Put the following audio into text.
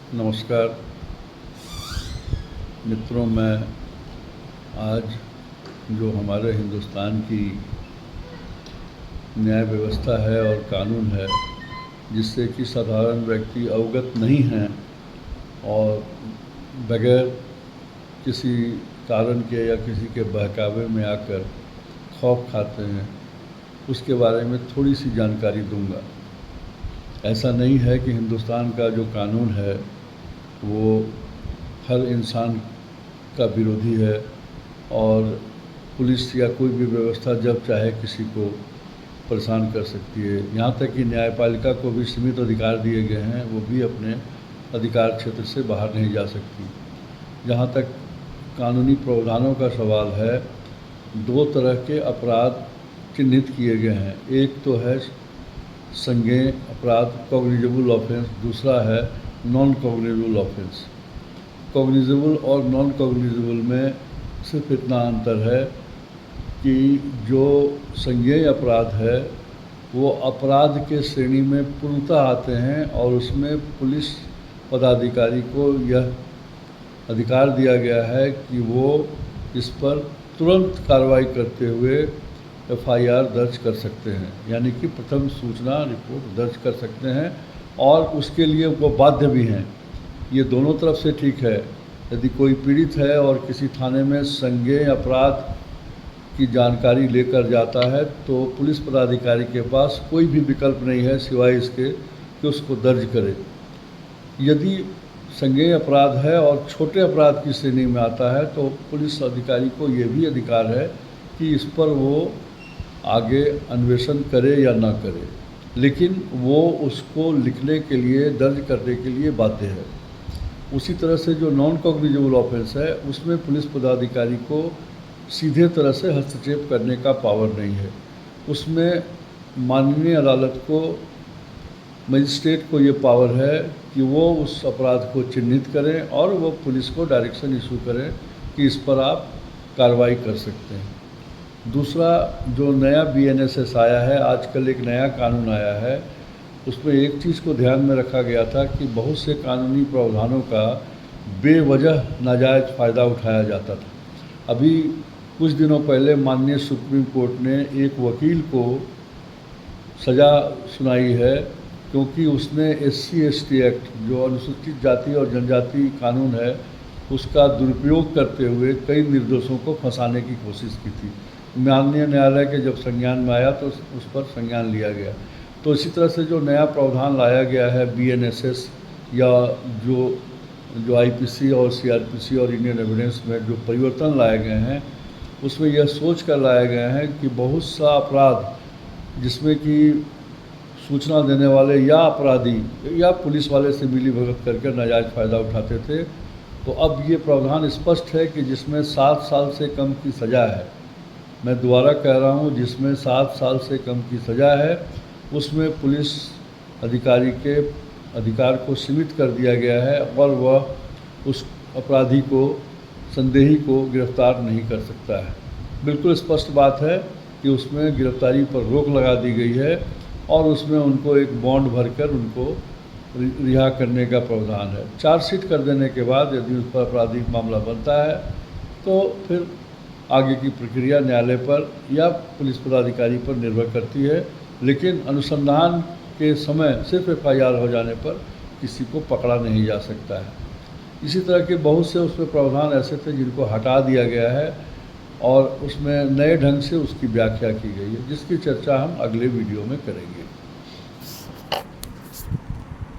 नमस्कार मित्रों, मैं आज जो हमारे हिंदुस्तान की न्याय व्यवस्था है और कानून है, जिससे कि साधारण व्यक्ति अवगत नहीं हैं और बगैर किसी कारण के या किसी के बहकावे में आकर खौफ खाते हैं, उसके बारे में थोड़ी सी जानकारी दूंगा। ऐसा नहीं है कि हिंदुस्तान का जो कानून है वो हर इंसान का विरोधी है और पुलिस या कोई भी व्यवस्था जब चाहे किसी को परेशान कर सकती है। यहाँ तक कि न्यायपालिका को भी सीमित अधिकार दिए गए हैं, वो भी अपने अधिकार क्षेत्र से बाहर नहीं जा सकती। जहाँ तक कानूनी प्रावधानों का सवाल है, दो तरह के अपराध चिन्हित किए गए हैं। एक तो है संज्ञेय अपराध कॉग्निजेबल ऑफेंस, दूसरा है नॉन कॉग्निजेबल ऑफेंस। कॉग्निजेबल और नॉन कॉग्निजेबल में सिर्फ इतना अंतर है कि जो संज्ञेय अपराध है वो अपराध के श्रेणी में पूर्णतः आते हैं और उसमें पुलिस पदाधिकारी को यह अधिकार दिया गया है कि वो इस पर तुरंत कार्रवाई करते हुए FIR दर्ज कर सकते हैं, यानी कि प्रथम सूचना रिपोर्ट दर्ज कर सकते हैं और उसके लिए वो बाध्य भी हैं। ये दोनों तरफ से ठीक है। यदि कोई पीड़ित है और किसी थाने में संज्ञेय अपराध की जानकारी लेकर जाता है तो पुलिस पदाधिकारी के पास कोई भी विकल्प नहीं है सिवाय इसके कि उसको दर्ज करे। यदि संज्ञेय अपराध है और छोटे अपराध की श्रेणी में आता है तो पुलिस अधिकारी को ये भी अधिकार है कि इस पर वो आगे अन्वेषण करे या ना करे, लेकिन वो उसको लिखने के लिए, दर्ज करने के लिए बाध्य है। उसी तरह से जो नॉन कॉग्निजेबल ऑफेंस है उसमें पुलिस पदाधिकारी को सीधे तरह से हस्तक्षेप करने का पावर नहीं है। उसमें माननीय अदालत को, मजिस्ट्रेट को ये पावर है कि वो उस अपराध को चिन्हित करें और वो पुलिस को डायरेक्शन इशू करें कि इस पर आप कार्रवाई कर सकते हैं। दूसरा, जो नया BNSS आया है, आजकल एक नया कानून आया है, उसमें एक चीज़ को ध्यान में रखा गया था कि बहुत से कानूनी प्रावधानों का बेवजह नाजायज़ फ़ायदा उठाया जाता था। अभी कुछ दिनों पहले माननीय सुप्रीम कोर्ट ने एक वकील को सज़ा सुनाई है क्योंकि उसने SC/ST एक्ट, जो अनुसूचित जाति और जनजाति कानून है, उसका दुरुपयोग करते हुए कई निर्दोषों को फंसाने की कोशिश की थी। माननीय न्यायालय के जब संज्ञान में आया तो उस पर संज्ञान लिया गया। तो इसी तरह से जो नया प्रावधान लाया गया है BNSS या जो IPC और CRPC और इंडियन एविडेंस में जो परिवर्तन लाए गए हैं, उसमें यह सोच कर लाए गए हैं कि बहुत सा अपराध जिसमें कि सूचना देने वाले या अपराधी या पुलिस वाले से मिली भगत करके नाजायज़ फ़ायदा उठाते थे, तो अब ये प्रावधान स्पष्ट है कि जिसमें 7 साल से कम की सज़ा है, मैं दोबारा कह रहा हूँ, जिसमें 7 साल से कम की सज़ा है, उसमें पुलिस अधिकारी के अधिकार को सीमित कर दिया गया है और वह उस अपराधी को, संदेही को गिरफ्तार नहीं कर सकता है। बिल्कुल स्पष्ट बात है कि उसमें गिरफ्तारी पर रोक लगा दी गई है और उसमें उनको एक बॉन्ड भरकर उनको रिहा करने का प्रावधान है। चार्जशीट कर देने के बाद यदि उस पर आपराधिक मामला बनता है तो फिर आगे की प्रक्रिया न्यायालय पर या पुलिस पदाधिकारी पर निर्भर करती है, लेकिन अनुसंधान के समय सिर्फ FIR हो जाने पर किसी को पकड़ा नहीं जा सकता है। इसी तरह के बहुत से उसमें प्रावधान ऐसे थे जिनको हटा दिया गया है और उसमें नए ढंग से उसकी व्याख्या की गई है, जिसकी चर्चा हम अगले वीडियो में करेंगे।